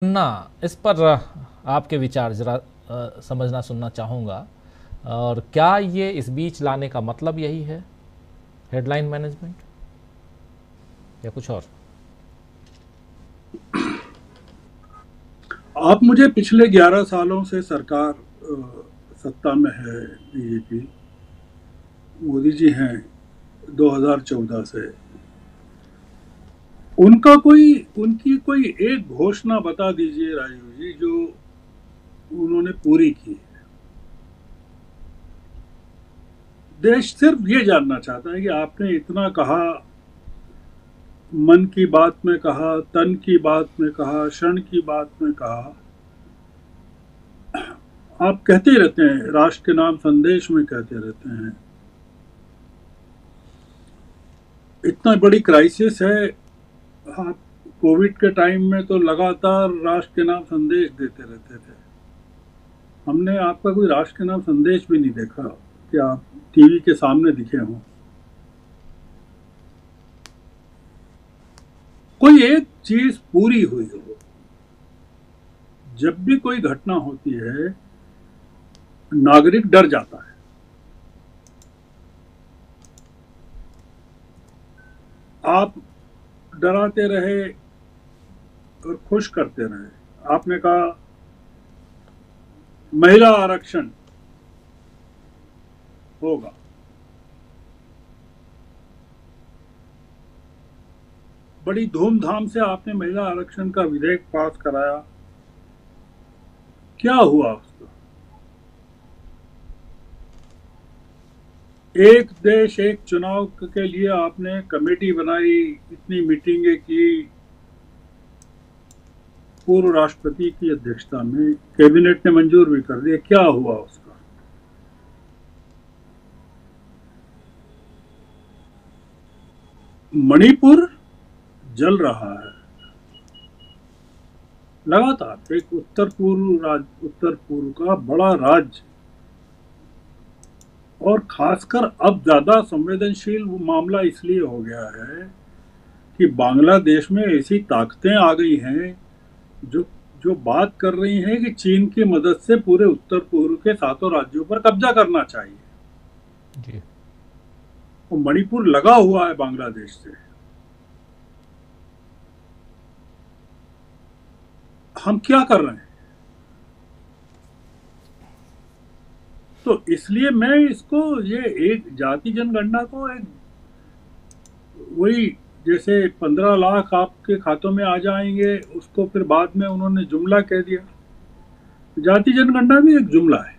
ना इस पर आपके विचार जरा समझना सुनना चाहूँगा। और क्या ये इस बीच लाने का मतलब यही है, हेडलाइन मैनेजमेंट, या कुछ और? आप मुझे पिछले 11 सालों से सरकार सत्ता में है बीजेपी, मोदी जी हैं 2014 से। उनकी कोई एक घोषणा बता दीजिए राजीव जी, जो उन्होंने पूरी की है। देश सिर्फ ये जानना चाहता है कि आपने इतना कहा, मन की बात में कहा, तन की बात में कहा, क्षण की बात में कहा। आप कहते ही रहते हैं, राष्ट्र के नाम संदेश में कहते रहते हैं। इतना बड़ी क्राइसिस है, आप कोविड के टाइम में तो लगातार राष्ट्र के नाम संदेश देते रहते थे। हमने आपका कोई राष्ट्र के नाम संदेश भी नहीं देखा कि आप टीवी के सामने दिखे हों। कोई एक चीज पूरी हुई हो। जब भी कोई घटना होती है, नागरिक डर जाता है। आप डराते रहे और खुश करते रहे। आपने कहा महिला आरक्षण होगा, बड़ी धूमधाम से आपने महिला आरक्षण का विधेयक पास कराया। क्या हुआ उसका? एक देश एक चुनाव के लिए आपने कमेटी बनाई, इतनी मीटिंगें की, पूर्व राष्ट्रपति की अध्यक्षता में कैबिनेट ने मंजूर भी कर दिया। क्या हुआ उसका? मणिपुर जल रहा है लगातार। एक उत्तर पूर्व का बड़ा राज्य, और खासकर अब ज्यादा संवेदनशील मामला इसलिए हो गया है कि बांग्लादेश में ऐसी ताकतें आ गई हैं जो जो बात कर रही हैं कि चीन की मदद से पूरे उत्तर पूर्व के सातों राज्यों पर कब्जा करना चाहिए। जी। वो मणिपुर लगा हुआ है बांग्लादेश से। हम क्या कर रहे हैं? तो इसलिए मैं इसको, ये एक जाति जनगणना को एक वही, जैसे 15 लाख आपके खातों में आ जाएंगे, उसको फिर बाद में उन्होंने जुमला कह दिया। जाति जनगणना भी एक जुमला है।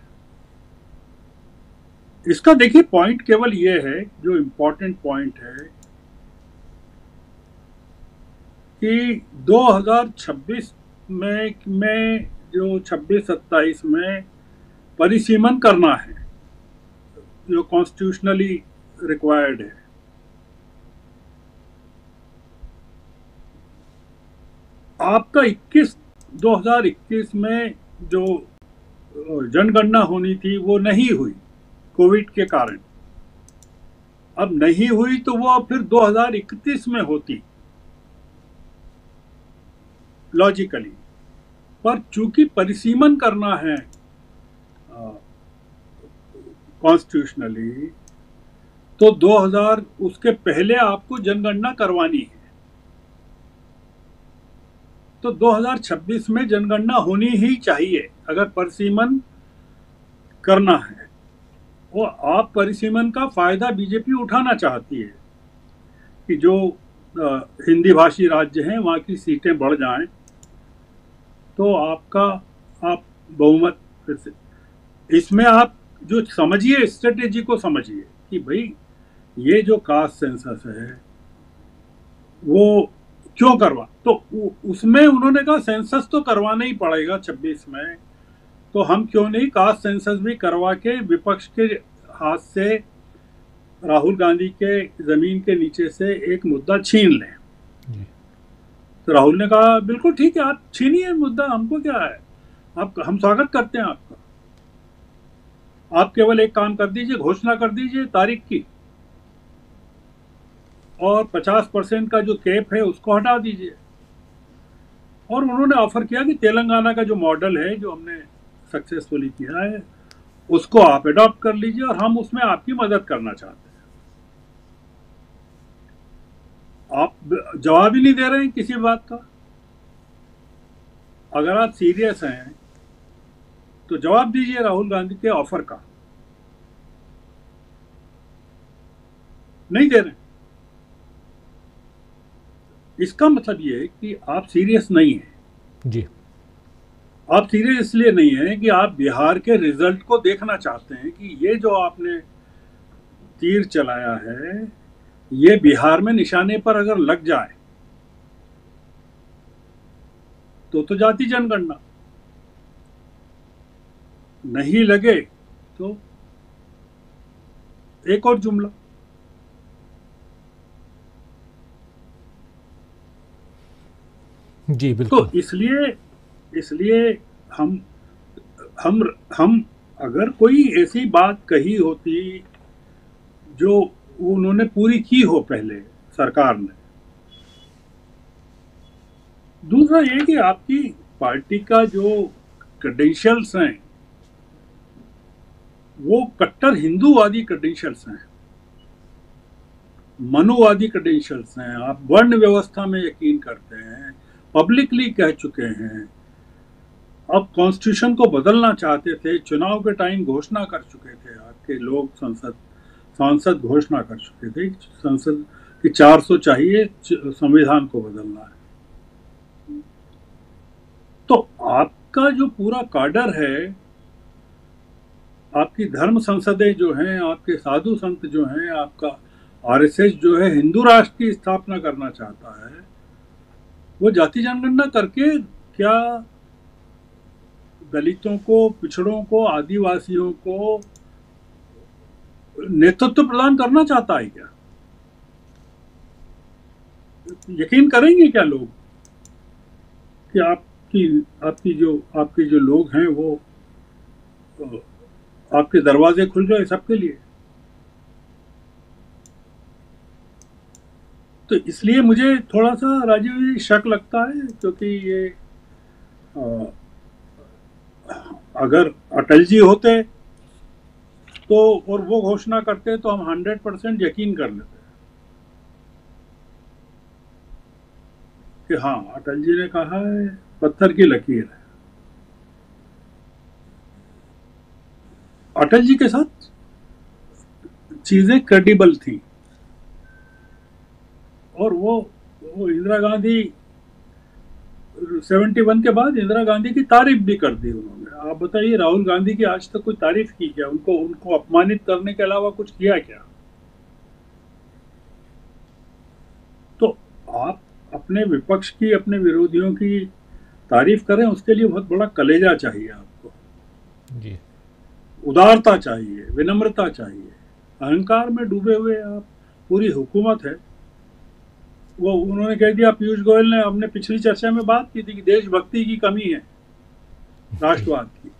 इसका देखिए पॉइंट केवल ये है, जो इम्पोर्टेंट पॉइंट है, कि 2026 में जो 26-27 में परिसीमन करना है, जो कॉन्स्टिट्यूशनली रिक्वायर्ड है। आपका 2021 में जो जनगणना होनी थी वो नहीं हुई कोविड के कारण। अब नहीं हुई तो वो अब फिर 2031 में होती लॉजिकली। पर चूंकि परिसीमन करना है कॉन्स्टिट्यूशनली, तो 2000 उसके पहले आपको जनगणना करवानी है। तो 2026 में जनगणना होनी ही चाहिए अगर परिसीमन करना है। वो आप परिसीमन का फायदा बीजेपी उठाना चाहती है कि जो हिंदी भाषी राज्य हैं वहाँ की सीटें बढ़ जाएं, तो आप बहुमत फिर से। इसमें आप जो समझिए, स्ट्रेटेजी को समझिए कि भाई ये जो कास्ट सेंसस है वो क्यों करवा, तो उसमें उन्होंने कहा सेंसस तो करवाना ही पड़ेगा 26 में, तो हम क्यों नहीं कास्ट सेंसस भी करवा के विपक्ष के हाथ से, राहुल गांधी के जमीन के नीचे से एक मुद्दा छीन लें। जी। तो राहुल ने कहा बिल्कुल ठीक है, आप छीनिए मुद्दा, हमको क्या है, आप, हम स्वागत करते हैं आपका। आप केवल एक काम कर दीजिए, घोषणा कर दीजिए तारीख की, और 50% का जो कैप है उसको हटा दीजिए, और उन्होंने ऑफर किया कि तेलंगाना का जो मॉडल है, जो हमने सक्सेसफुली किया है, उसको आप अडॉप्ट कर लीजिए और हम उसमें आपकी मदद करना चाहते हैं। आप जवाब ही नहीं दे रहे हैं किसी बात का। अगर आप सीरियस हैं तो जवाब दीजिए राहुल गांधी के ऑफर का। नहीं दे रहे। इसका मतलब ये है कि आप सीरियस नहीं हैं। जी। आप सीरियस इसलिए नहीं है कि आप बिहार के रिजल्ट को देखना चाहते हैं कि ये जो आपने तीर चलाया है, ये बिहार में निशाने पर अगर लग जाए तो जाति जनगणना, नहीं लगे तो एक और जुमला। जी बिल्कुल। तो इसलिए हम अगर कोई ऐसी बात कही होती जो उन्होंने पूरी की हो पहले सरकार ने। दूसरा ये कि आपकी पार्टी का जो क्रेडेंशियल्स हैं वो कट्टर हिंदूवादी क्रेडेंशियल्स हैं, मनुवादी क्रेडेंशियल्स हैं। आप वर्ण व्यवस्था में यकीन करते हैं, पब्लिकली कह चुके हैं। अब कॉन्स्टिट्यूशन को बदलना चाहते थे, चुनाव के टाइम घोषणा कर चुके थे, आपके लोग सांसद घोषणा कर चुके थे संसद की 400 चाहिए, संविधान को बदलना है। तो आपका जो पूरा काडर है, आपकी धर्म संसदें जो हैं, आपके साधु संत जो हैं, आपका आरएसएस जो है हिंदू राष्ट्र की स्थापना करना चाहता है, वो जाति जनगणना करके क्या दलितों को, पिछड़ों को, आदिवासियों को नेतृत्व प्रदान करना चाहता है क्या? यकीन करेंगे क्या लोग कि आपके जो लोग हैं वो आपके दरवाजे खुल गए सबके लिए? तो इसलिए मुझे थोड़ा सा राजीव जी शक लगता है, क्योंकि ये अगर अटल जी होते तो और वो घोषणा करते तो हम 100% यकीन कर लेते कि हाँ, अटल जी ने कहा है, पत्थर की लकीर है। अटल जी के साथ चीजें क्रेडिबल थी और वो इंदिरा गांधी 71 के बाद इंदिरा गांधी की तारीफ भी कर दी उन्होंने। आप बताइए, राहुल गांधी की आज तक कोई तारीफ की क्या? उनको अपमानित करने के अलावा कुछ किया क्या? तो आप अपने विपक्ष की, अपने विरोधियों की तारीफ करें, उसके लिए बहुत बड़ा कलेजा चाहिए आपको जी। उदारता चाहिए, विनम्रता चाहिए। अहंकार में डूबे हुए आप, पूरी हुकूमत है। वो उन्होंने कह दिया, पीयूष गोयल ने, हमने पिछली चर्चा में बात की थी कि देशभक्ति की कमी है, राष्ट्रवाद की।